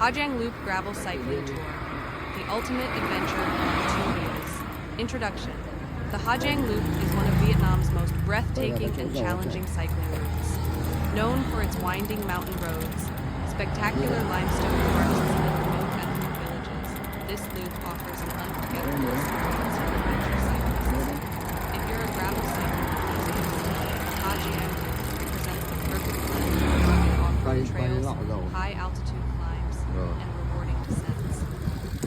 Hagiang Loop Gravel Cycling Tour, the ultimate adventure on two wheels. Introduction. The Hagiang Loop is one of Vietnam's most breathtaking and challenging cycling routes. Known for its winding mountain roads, spectacular limestone forests, and remote ethnic villages, this loop offers an unforgettable experience for adventure cyclists. If you're a gravel cycling enthusiast, the Hagiang Loop represents the perfect blend of rugged off-road trails, high-altitude climbs, and rewarding descents.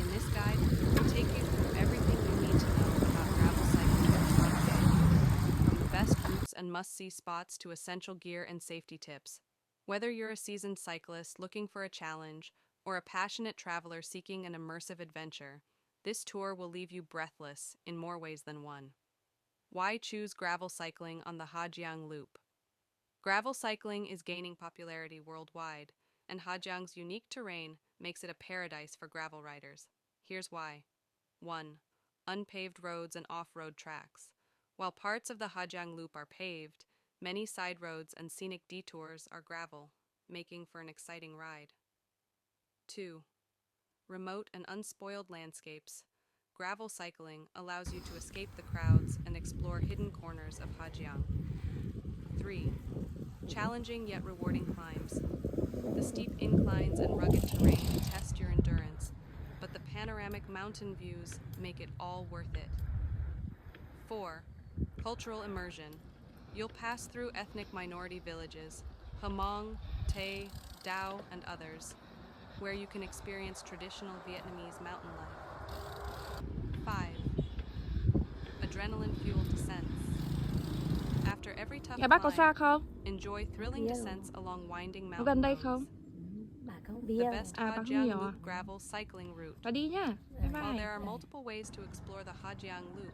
In this guide, we'll take you through everything you need to know about gravel cycling in Hagiang, from the best routes and must-see spots to essential gear and safety tips. Whether you're a seasoned cyclist looking for a challenge or a passionate traveler seeking an immersive adventure, this tour will leave you breathless in more ways than one. Why choose gravel cycling on the Hagiang Loop? Gravel cycling is gaining popularity worldwide, and Hagiang's unique terrain makes it a paradise for gravel riders. Here's why. 1. Unpaved roads and off-road tracks. While parts of the Hagiang Loop are paved, many side roads and scenic detours are gravel, making for an exciting ride. 2. Remote and unspoiled landscapes. Gravel cycling allows you to escape the crowds and explore hidden corners of Hagiang. 3. Challenging yet rewarding climbs. The steep inclines and rugged terrain test your endurance, but the panoramic mountain views make it all worth it. 4. Cultural immersion. You'll pass through ethnic minority villages, Hmong, Tay, Dao, and others, where you can experience traditional Vietnamese mountain life. 5. Adrenaline-fueled descents. After every tough Nhà bác có xa climb, không? enjoy thrilling descents along winding Có mountain gần đây roads. không? The best À, bác không Hagiang nhiều à? Loop gravel cycling route. Và đi nhá. Bye While bye. there are multiple ways to explore the Hagiang Loop,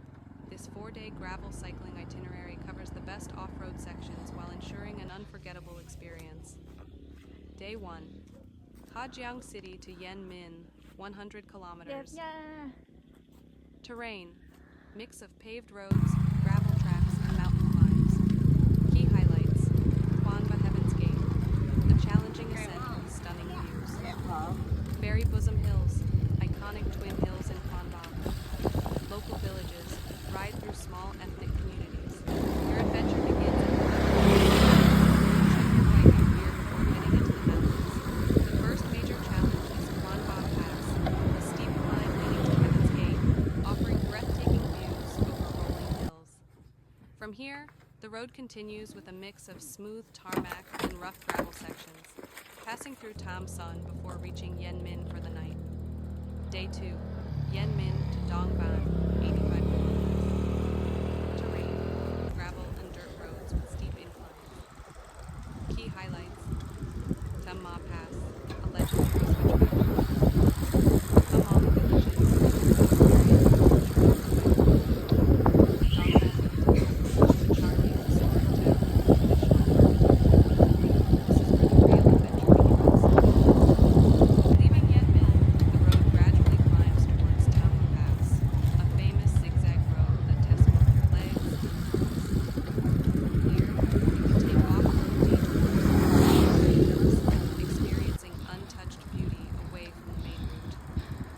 this 4-day gravel cycling itinerary covers the best off-road sections while ensuring an unforgettable experience. Day 1. Hagiang City to Yen Minh, 100 Đẹp kilometers. nha. Terrain. Mix of paved roads, gravel tracks, and mountain climbs. Key highlights. Quan Ba Heaven's Gate. A challenging ascent with stunning views. Berry Bosom Hills. Iconic twin hills in Quan Ba. Local villages. Ride through small ethnic communities. Your adventure begins at check your gear before heading into the mountains. The first major challenge is Quan Ba Pass, a steep climb leading to Heaven's Gate, offering breathtaking views over rolling hills. From here, the road continues with a mix of smooth tarmac and rough gravel sections, passing through Tam Son before reaching Yen Minh for the night. Day 2. Yen Minh to Dong Ban, 85 kilometers. Terrain. Gravel and dirt roads with steep inclines. Key highlights. Tam Ma Pass, a legendary switchback. Hmong villages. Dong Ban, a charming historic town with traditional architecture. This is where the real adventure begins. Leaving Yen Minh, the road gradually climbs towards Tam Ma Pass, a famous zigzag road that tests both your legs and arms. Here, you can take off-road detours through hills, experiencing untouched beauty away from the main route.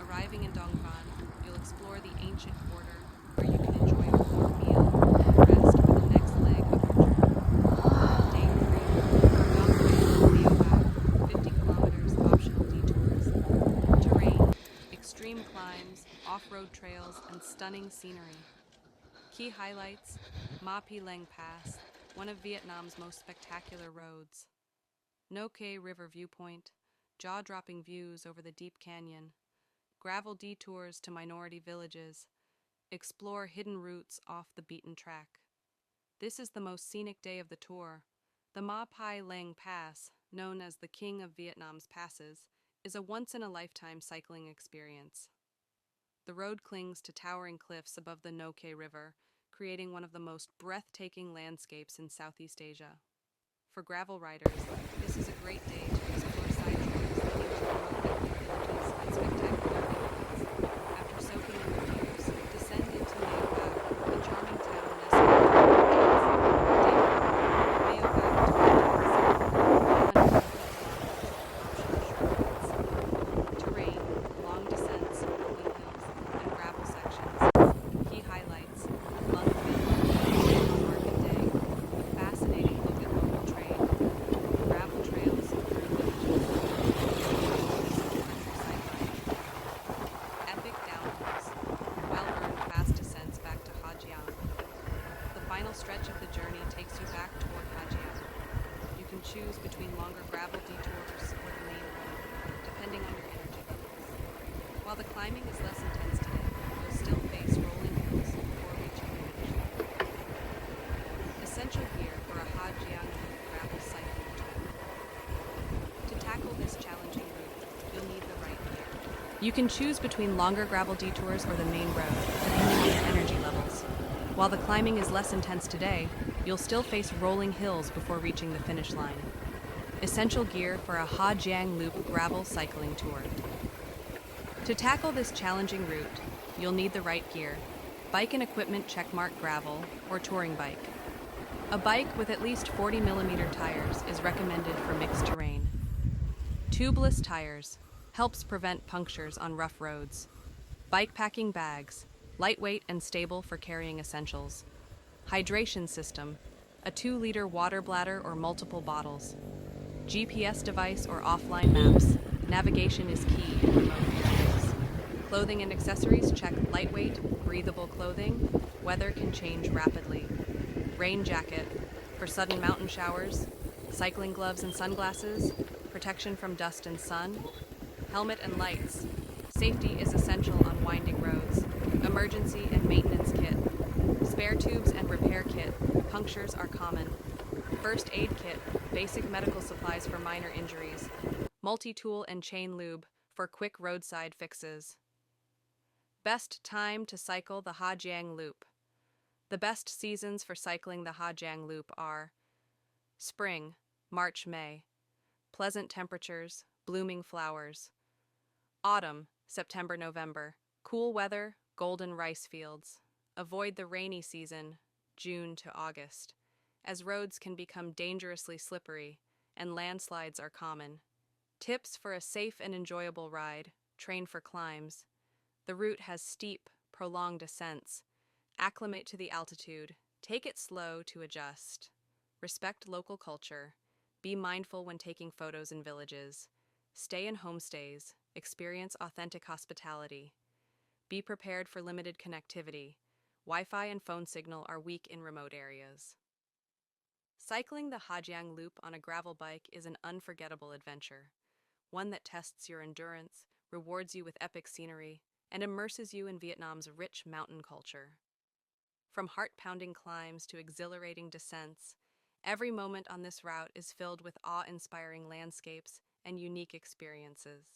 Arriving in Dong Ban, you'll explore the ancient quarter, where you can enjoy a warm meal and rest for the next leg of your journey. Day 3. Dong Ban, Leo Bac, 50 kilometers, optional detours. Terrain. Extreme climbs, off-road trails, and stunning scenery. Key highlights. Ma Pi Leng Pass, one of Vietnam's most spectacular roads. No Kay River Viewpoint, jaw-dropping views over the deep canyon. Gravel detours to minority villages. Explore hidden routes off the beaten track. This is the most scenic day of the tour. The Ma Pi Leng Pass, known as the King of Vietnam's passes, is a once-in-a-lifetime cycling experience. The road clings to towering cliffs above the No Kay River, creating one of the most breathtaking landscapes in Southeast Asia. For gravel riders, this is a great day to explore side trails leading to remote ethnic villages and spectacular viewpoints. After soaking in the views, descend into Meo Bac, a charming town nestled in the mountains. Day 4. Meo Bac to Hagiang City, 150 kilometers, optional shortcuts. While the climbing is less intense today, you'll still face rolling hills before reaching the finish line. Essential gear for a Hagiang gravel cycling tour. To tackle this challenging route, you'll need the right gear. You can choose between longer gravel detours or the main road, depending on your energy levels. While the climbing is less intense today, you'll still face rolling hills before reaching the finish line. Essential gear for a Hagiang Loop gravel cycling tour. To tackle this challenging route, you'll need the right gear: bike and equipment checkmark gravel or touring bike. A bike with at least 40mm tires is recommended for mixed terrain. Tubeless tires helps prevent punctures on rough roads. Bikepacking bags, lightweight and stable for carrying essentials. Hydration system, a 2-liter water bladder or multiple bottles. GPS device or offline maps. Navigation is key in remote areas. Clothing and accessories check: lightweight, breathable clothing. Weather can change rapidly. Rain jacket for sudden mountain showers. Cycling gloves and sunglasses, protection from dust and sun. Helmet and lights. Safety is essential on winding roads. Emergency and maintenance kit. Spare tubes and repair kit. Punctures are common. First aid kit, basic medical supplies for minor injuries. Multi-tool and chain lube for quick roadside fixes. Best time to cycle the Hagiang Loop. The best seasons for cycling the Hagiang Loop are spring, March-May, pleasant temperatures, blooming flowers. Autumn, September-November, cool weather, golden rice fields. Avoid the rainy season, June to August, as roads can become dangerously slippery and landslides are common. Tips for a safe and enjoyable ride: train for climbs. The route has steep, prolonged ascents. Acclimate to the altitude. Take it slow to adjust. Respect local culture. Be mindful when taking photos in villages. Stay in homestays. Experience authentic hospitality. Be prepared for limited connectivity. Wi-Fi and phone signal are weak in remote areas. Cycling the Hagiang Loop on a gravel bike is an unforgettable adventure, one that tests your endurance, rewards you with epic scenery, and immerses you in Vietnam's rich mountain culture. From heart-pounding climbs to exhilarating descents, every moment on this route is filled with awe-inspiring landscapes and unique experiences.